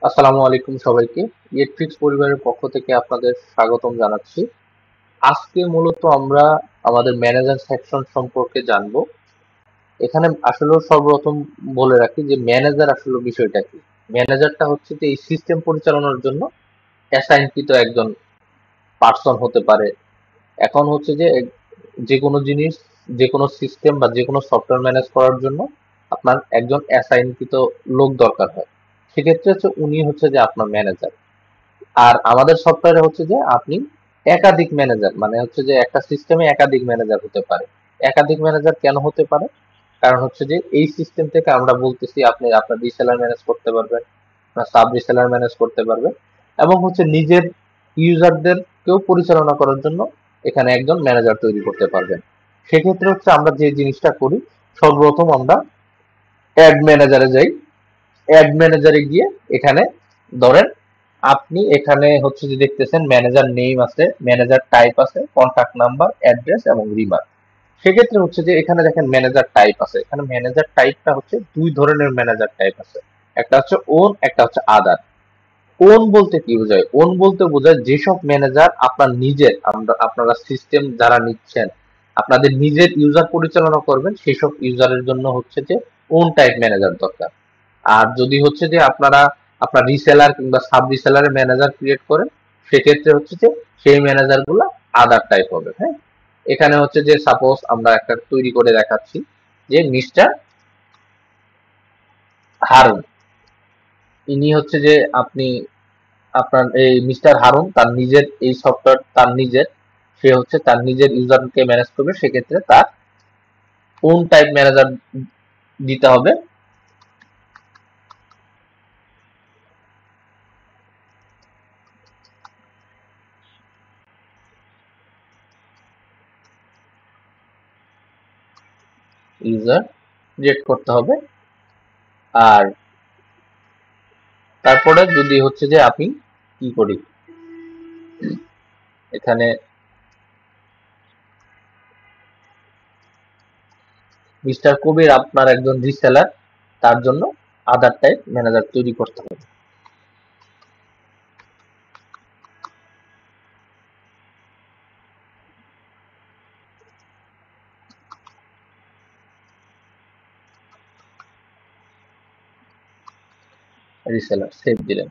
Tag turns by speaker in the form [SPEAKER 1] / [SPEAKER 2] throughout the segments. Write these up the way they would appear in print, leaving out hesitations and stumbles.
[SPEAKER 1] আসসালামু আলাইকুম সবাইকে। ইলেকট্রিক্স পরিবারের পক্ষ থেকে আপনাদের স্বাগতম জানাচ্ছি। আজকে মূলত আমরা আমাদের ম্যানেজার সেকশন সম্পর্কে জানবো। এখানে আসলে সর্বপ্রথম বলে রাখি যে ম্যানেজার আসলে বিষয়টা কি। ম্যানেজারটা হচ্ছে যে এই সিস্টেম পরিচালনার জন্য অ্যাসাইনকৃত একজন পার্সন হতে পারে। এখন হচ্ছে যে যে কোনো জিনিস, যে কোনো সিস্টেম বা যে কোনো সফটওয়্যার ম্যানেজ করার জন্য আপনার একজন অ্যাসাইনকৃত লোক দরকার হয়। সেক্ষেত্রে হচ্ছে উনি হচ্ছে যে আপনার ম্যানেজার। আর আমাদের সফটওয়্যারে হচ্ছে যে আপনি একাধিক ম্যানেজার, মানে হচ্ছে যে একটা সিস্টেমে একাধিক ম্যানেজার হতে পারে। একাধিক ম্যানেজার কেন হতে পারে? কারণ হচ্ছে যে এই সিস্টেম থেকে আমরা বলতেছি আপনি আপনার রিসেলার ম্যানেজ করতে পারবেন, আপনার সাব রিসেলার ম্যানেজ করতে পারবেন, এবং হচ্ছে নিজের ইউজারদেরকেও পরিচালনা করার জন্য এখানে একজন ম্যানেজার তৈরি করতে পারবেন। সেক্ষেত্রে হচ্ছে আমরা যে জিনিসটা করি, সর্বপ্রথম আমরা অ্যাড ম্যানেজারে যাই। অ্যাড ম্যানেজারে গিয়ে এখানে ধরেন আপনি এখানে হচ্ছে যে দেখতেছেন ম্যানেজার নেম আছে, ম্যানেজার টাইপ আছে, কন্টাক্ট নাম্বার, অ্যাড্রেস এবং রিমার্ক। সেক্ষেত্রে হচ্ছে যে এখানে দেখেন ম্যানেজার টাইপ আছে। এখানে ম্যানেজার টাইপটা হচ্ছে দুই ধরনের ম্যানেজার টাইপ আছে। একটা হচ্ছে ওন, একটা হচ্ছে আদার। ওন বলতে কি বোঝায়? ওন বলতে বোঝায় যেসব ম্যানেজার আপনার নিজের, আপনারা সিস্টেম যারা নিচ্ছেন, আপনাদের নিজের ইউজার পরিচালনা করবেন, সেসব ইউজারের জন্য হচ্ছে যে ওন টাইপ ম্যানেজার দরকার। আর যদি হচ্ছে যে আপনারা আপনার রিসেলার কিংবা সাব রিসেলারের ম্যানেজার ক্রিয়েট করেন, সেক্ষেত্রে হচ্ছে যে সেই ম্যানেজার গুলো আদার টাইপ হবে। হ্যাঁ, এখানে হচ্ছে যে সাপোজ আমরা একটা তৈরি করে দেখাচ্ছি যে মিস্টার হারুন, ইনি হচ্ছে যে আপনি আপনার এই মিস্টার হারুন তার নিজের এই সফটওয়্যার, তার নিজের, সে হচ্ছে তার নিজের ইউজারকে ম্যানেজ করবে। সেক্ষেত্রে তার ওন টাইপ ম্যানেজার দিতে হবে। ইউজার ক্রিয়েট করতে হবে। আর তারপরে যদি হচ্ছে যে আপনি কি করি, এখানে মিস্টার কবির আপনার একজন রিসেলার, তার জন্য আদার টাইপ ম্যানেজার তৈরি করতে হবে। রিসেলার সেভ দিলেন।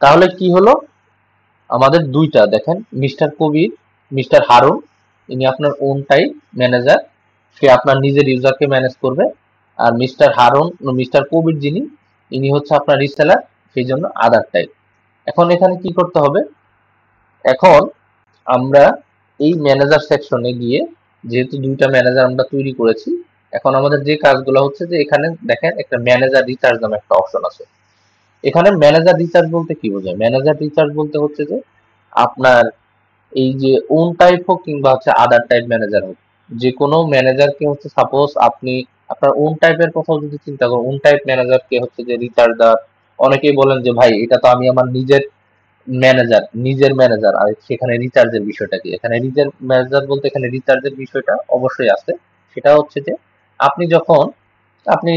[SPEAKER 1] তাহলে কি হলো, আমাদের দুইটা দেখেন, মিস্টার কবির, মিস্টার হারুন, ইনি আপনার ওন টাইপ ম্যানেজার, সে আপনার নিজের ইউজারকে ম্যানেজ করবে। আর মিস্টার হারুন, মিস্টার কবির যিনি, ইনি হচ্ছে আপনার রিসেলার, সেই জন্য আদার টাইপ। এখন এখানে কি করতে হবে? এখন আমরা এই ম্যানেজার সেকশনে গিয়ে, যেহেতু দুইটা ম্যানেজার আমরা তৈরি করেছি, এখন আমাদের যে কাজগুলো হচ্ছে যে এখানে দেখেন একটা ম্যানেজার রিচার্জ নামে একটা অপশন আছে। এখানে ম্যানেজার রিচার্জ বলতে কি বোঝায়? ম্যানেজার রিচার্জ বলতে হচ্ছে যে আপনার এই যে ওন টাইপ হোক কিংবা হচ্ছে আদার টাইপ ম্যানেজার হোক, যে কোনো ম্যানেজারকে হচ্ছে সাপোজ আপনি আপনার ওন টাইপের কথা যদি চিন্তা করেন, ওন টাইপ ম্যানেজারকে হচ্ছে যে রিচার্জ দেওয়ার, অনেকেই বলেন যে ভাই এটা তো আমি আমার নিজের ম্যানেজার, নিজের ম্যানেজার, আর সেখানে রিচার্জের বিষয়টা কি? এখানে নিজের ম্যানেজার বলতে এখানে রিচার্জের বিষয়টা অবশ্যই আছে। সেটা হচ্ছে যে আপনি যখন আপনি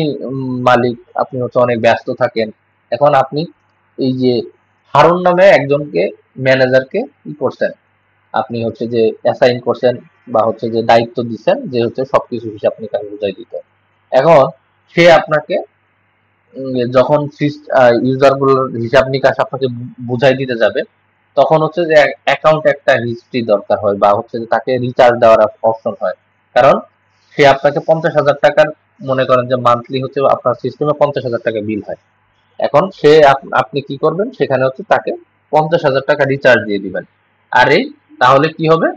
[SPEAKER 1] মালিক, আপনি হচ্ছে অনেক ব্যস্ত থাকেন, এখন আপনি এই যে হারুন নামে একজনকে ম্যানেজারকে কি করছেন, আপনি হচ্ছে যে অ্যাসাইন করছেন বা হচ্ছে যে দায়িত্ব দিচ্ছেন যে হচ্ছে সবকিছু হিসাব নিকাশ বুঝাই দিতে। এখন সে আপনাকে যখন ইউজার গুলোর হিসাব নিকাশ আপনাকে বুঝাই দিতে যাবে, তখন হচ্ছে যে অ্যাকাউন্ট একটা হিস্ট্রি দরকার হয় বা হচ্ছে যে তাকে রিচার্জ দেওয়ার অপশন হয়। কারণ সে আপনাকে 50,000 টাকার, মনে করেন যে মান্থলি হচ্ছে আপনার সিস্টেমে 50,000 টাকা বিল হয়। এখন সে আপনি কি করবেন, সেখানে হচ্ছে তাকে 50,000 টাকা রিচার্জ দিয়ে দিবেন। আর এই তাহলে কি হবে,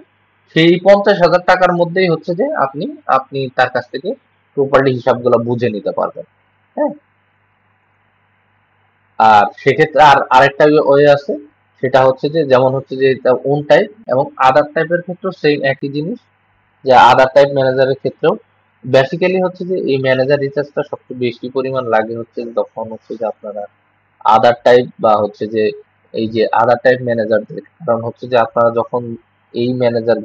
[SPEAKER 1] সেই 50,000 টাকার মধ্যেই হচ্ছে যে আপনি আপনি তার কাছ থেকে প্রপারলি হিসাবগুলো বুঝে নিতে পারবেন। হ্যাঁ, আর সেক্ষেত্রে আরেকটা ওয়ে আছে, সেটা হচ্ছে যে যেমন হচ্ছে যে ওন টাইপ এবং আদার টাইপের ক্ষেত্রেও সেম একই জিনিস, যে আদার টাইপ ম্যানেজারের ক্ষেত্রেও বেসিক্যালি হচ্ছে যে এই ম্যানেজার রিচার্জটা সবচেয়ে বেশি পরিমাণ লাগে হচ্ছে যখন হচ্ছে যে আপনারা আদার টাইপ বা হচ্ছে যে এই যে আদার টাইপ ম্যানেজারদের, কারণ হচ্ছে যে আপনারা যখন এই ম্যানেজার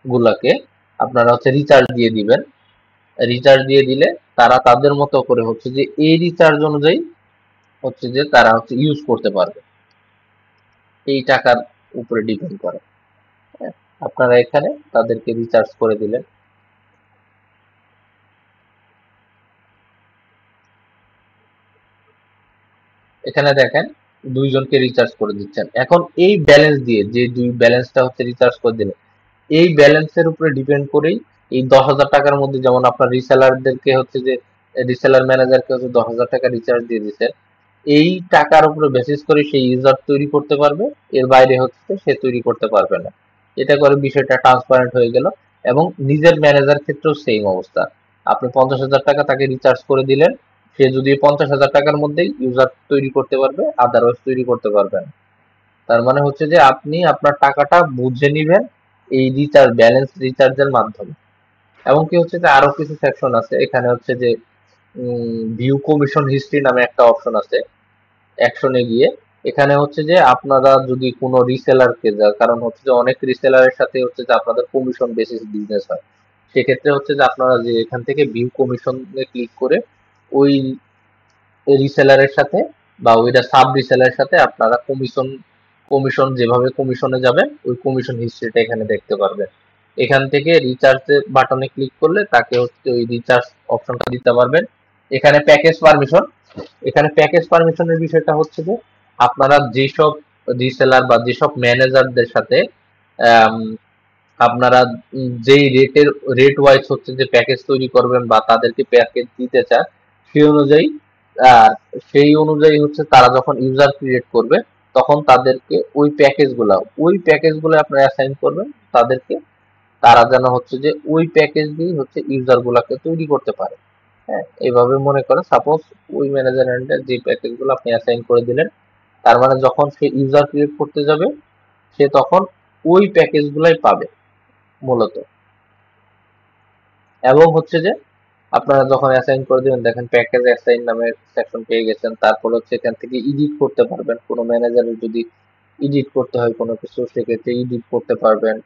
[SPEAKER 1] গুলাকে আপনারা হচ্ছে রিচার্জ দিয়ে দিবেন, রিচার্জ দিয়ে দিলে তারা তাদের মতো করে হচ্ছে যে এই রিচার্জ অনুযায়ী হচ্ছে যে তারা হচ্ছে ইউজ করতে পারবে, এই টাকার উপরে ডিপেন্ড করে। হ্যাঁ, আপনারা এখানে তাদেরকে রিচার্জ করে দিলেন। এখানে দেখেন দুইজনকে রিচার্জ করে দিচ্ছেন। এখন এই ব্যালেন্স দিয়ে যে দুই ব্যালেন্সটা হচ্ছে রিচার্জ করে দিলেন, এই ব্যালেন্সের উপরে ডিপেন্ড করেই এই 10,000 টাকার মধ্যে, যেমন আপনার রিসেলারদেরকে হচ্ছে যে রিসেলার ম্যানেজারকে হচ্ছে 10,000 টাকা রিচার্জ দিয়ে দিচ্ছেন, এই টাকার উপরে বেসিস করে সেই ইউজার তৈরি করতে পারবে, এর বাইরে হচ্ছে সে তৈরি করতে পারবে না। এটা করে বিষয়টা ট্রান্সপারেন্ট হয়ে গেল। এবং নিজের ম্যানেজার ক্ষেত্রেও সেম অবস্থা। আপনি 50,000 টাকা তাকে রিচার্জ করে দিলেন, সে যদি 50,000 টাকার মধ্যেই ইউজার তৈরি করতে পারবে, আদারওয়াইজ তৈরি করতে পারবে না। তার মানে হচ্ছে যে আপনি আপনার টাকাটা বুঝে নিবেন এই রিচার্জ, ব্যালেন্স রিচার্জের মাধ্যমে। এবং কি হচ্ছে যে আরো কিছু সেকশন আছে এখানে, হচ্ছে যে ভিউ কমিশন হিস্ট্রি নামে একটা অপশন আছে। অ্যাকশনে গিয়ে এখানে হচ্ছে যে আপনারা যদি কোনো রিসেলারকে, কারণ হচ্ছে যে অনেক রিসেলারের সাথে হচ্ছে যে আপনাদের কমিশন বেসিস বিজনেস হয়, সেক্ষেত্রে হচ্ছে যে আপনারা যে এখান থেকে ভিউ কমিশনে ক্লিক করে ওই রিসেলারের সাথে বা ওইটা সাব রিসেলারের সাথে আপনারা কমিশন কমিশন যেভাবে কমিশনে যাবেন ওই কমিশন হিস্ট্রিটা এখানে দেখতে পারবেন। এখান থেকে রিচার্জ বাটনে ক্লিক করলে তাকে হচ্ছে ওই রিচার্জ অপশনটা দিতে পারবেন। এখানে প্যাকেজ পারমিশন, এখানে প্যাকেজ পারমিশনের বিষয়টা হচ্ছে যে আপনারা যেসব রিসেলার বা যেসব ম্যানেজারদের সাথে আম, আপনারা যেই রেট ওয়াইজ হচ্ছে যে প্যাকেজ তৈরি করবেন বা তাদেরকে প্যাকেজ দিতে চান, সেই অনুযায়ী আর সেই অনুযায়ী হচ্ছে তারা যখন ইউজার ক্রিয়েট করবে তখন তাদেরকে ওই প্যাকেজগুলো আপনারা অ্যাসাইন করবেন তাদেরকে, তারা যেন হচ্ছে যে ওই প্যাকেজ দিয়ে হচ্ছে ইউজার গুলাকে তৈরি করতে পারে। হ্যাঁ, এইভাবে মনে করে সাপোজ ওই ম্যানেজার যে প্যাকেজগুলো আপনি অ্যাসাইন করে দিলেন, তার মানে যখন সে ইউজার ক্রিয়েট করতে যাবে সে তখন ওই প্যাকেজগুলাই পাবে মূলত। এবং হচ্ছে যে আপনারা যখন অ্যাসাইন করে দিবেন, দেখেন প্যাকেজ অ্যাসাইন নামের সেকশন পেয়ে গেছেন। তারপর হচ্ছে এখান থেকে এডিট করতে পারবেন, কোনো ম্যানেজারের যদি এডিট করতে হয় কোনো কিছু সেক্ষেত্রে এডিট করতে পারবেন।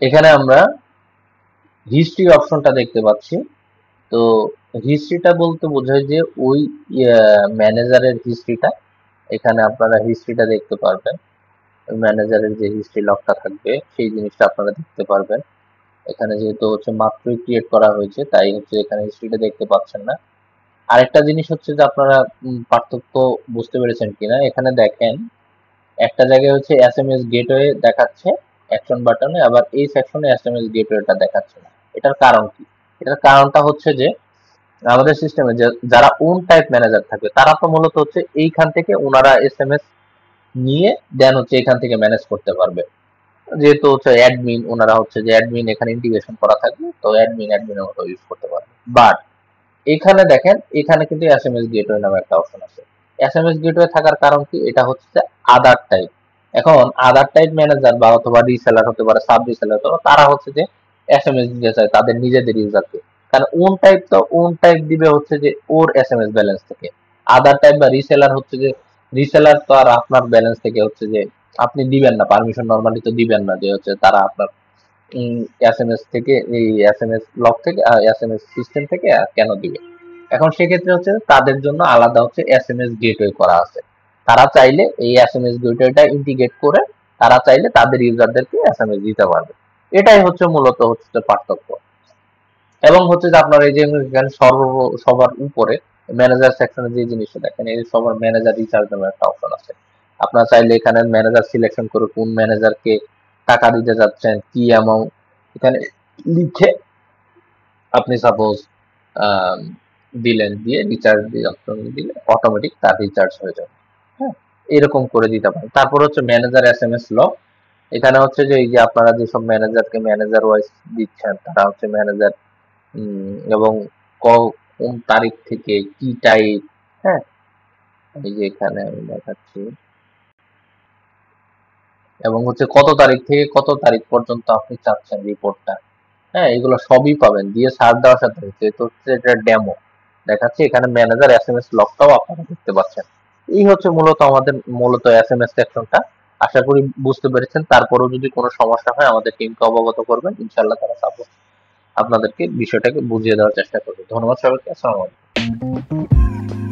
[SPEAKER 1] এখানে আমরা হিস্ট্রি অপশনটা দেখতে পাচ্ছি। তো হিস্ট্রিটা বলতে বোঝায় যে ওই ম্যানেজারের হিস্ট্রিটা, এখানে আপনারা হিস্ট্রিটা দেখতে পারবেন। ম্যানেজারের যে হিস্ট্রি লকটা থাকবে সেই জিনিসটা আপনারা দেখতে পারবেন। এখানে যেহেতু হচ্ছে মাত্রই ক্রিয়েট করা হয়েছে তাই হচ্ছে এখানে হিস্ট্রিটা দেখতে পাচ্ছেন না। আরেকটা জিনিস হচ্ছে যে আপনারা পার্থক্য বুঝতে পেরেছেন কিনা, এখানে দেখেন একটা জায়গায় হচ্ছে এসএমএস গেটওয়ে দেখাচ্ছে অ্যাকশন বাটনে, আবার এই সেকশনে এসএমএস গেটওয়েটা দেখাচ্ছে না। এটার কারণ কি? এটার কারণটা হচ্ছে যে আমাদের সিস্টেমে যারা ওন টাইপ ম্যানেজার থাকে তারা তো মূলত হচ্ছে এইখান থেকে ওনারা এসএমএস নিয়ে দেন হচ্ছে এখান থেকে ম্যানেজ করতে পারবে। যেহেতু হচ্ছে অ্যাডমিন, ওনারা হচ্ছে যে অ্যাডমিন এখানে ইন্টিগ্রেশন করা থাকবে, তো অ্যাডমিনের মতো ইউজ করতে পারবে। বাট এখানে দেখেন, এখানে কিন্তু এসএমএস গেটওয়ে নামে একটা অপশন আছে। এসএমএস গেটওয়ে থাকার কারণ কি? এটা হচ্ছে আদার টাইপ। এখন আদার টাইপ ম্যানেজার বা অথবা রিসেলার হতে পারে, সাব রিসেলার, তো তারা হচ্ছে যে এসএমএস দিতে চায় তাদের নিজেদের ইউজারকে। কারণ ওন টাইপ তো ওন টাইপ দিবে হচ্ছে যে ওর এসএমএস ব্যালেন্স থেকে। আদার টাইপ বা রিসেলার হচ্ছে যে রিসেলার তো আর আপনার ব্যালেন্স থেকে হচ্ছে যে আপনি দিবেন না, পারমিশন নরমালি তো দিবেন না যে হচ্ছে তারা আপনার এসএমএস থেকে, এই এসএমএস লক থেকে, এসএমএস সিস্টেম থেকে কেন দিবে। এখন সেক্ষেত্রে হচ্ছে তাদের জন্য আলাদা হচ্ছে এসএমএস গেটওয়ে করা আছে। তারা চাইলে এই এসএমএস গেটওয়েটা ইন্টিগ্রেট করে তারা চাইলে তাদের ইউজারদেরকে এসএমএস দিতে পারবে। এটাই হচ্ছে মূলত হচ্ছে পার্থক্য। এবং হচ্ছে যে আপনার এই যে এখানে সবার উপরে ম্যানেজার সেকশনে যে জিনিসটা দেখেন, এই সবার ম্যানেজার রিচার্জ নামে একটা অপশন আছে। আপনারা চাইলে এখানে ম্যানেজার সিলেকশন করে কোন ম্যানেজারকে টাকা দিতে যাচ্ছেন, কি অ্যামাউন্ট এখানে লিখে আপনি সাপোজ দিলেন, দিয়ে রিচার্জ দিয়ে অপশন দিলে অটোমেটিক তার রিচার্জ হয়ে যাবে। হ্যাঁ, এরকম করে দিতে পারেন। তারপর হচ্ছে ম্যানেজার এসএমএস লক। এখানে হচ্ছে যে এই যে আপনারা যেসব ম্যানেজারকে ম্যানেজার ওয়াইজ দিচ্ছেন তারা হচ্ছে ম্যানেজার এবং কোন তারিখ থেকে কি টাইপ। হ্যাঁ, এই যে এখানে আমি দেখাচ্ছি, এবং হচ্ছে কত তারিখ থেকে কত তারিখ পর্যন্ত আপনি চাচ্ছেন রিপোর্টটা। হ্যাঁ, এগুলো সবই পাবেন দিয়ে সার্চ দেওয়ার সাথে সাথে। তো হচ্ছে এটা ডেমো দেখাচ্ছি, এখানে ম্যানেজার এসএমএস লকটাও আপনারা দেখতে পাচ্ছেন। এই হচ্ছে মূলত এসএমএস সেকশনটা। আশা করি বুঝতে পেরেছেন। তারপরেও যদি কোনো সমস্যা হয় আমাদের টিমকে অবগত করবেন, ইনশাল্লাহ তারা সাপোর্ট আপনাদেরকে বিষয়টাকে বুঝিয়ে দেওয়ার চেষ্টা করবে। ধন্যবাদ সবাইকে। আসসালামু আলাইকুম।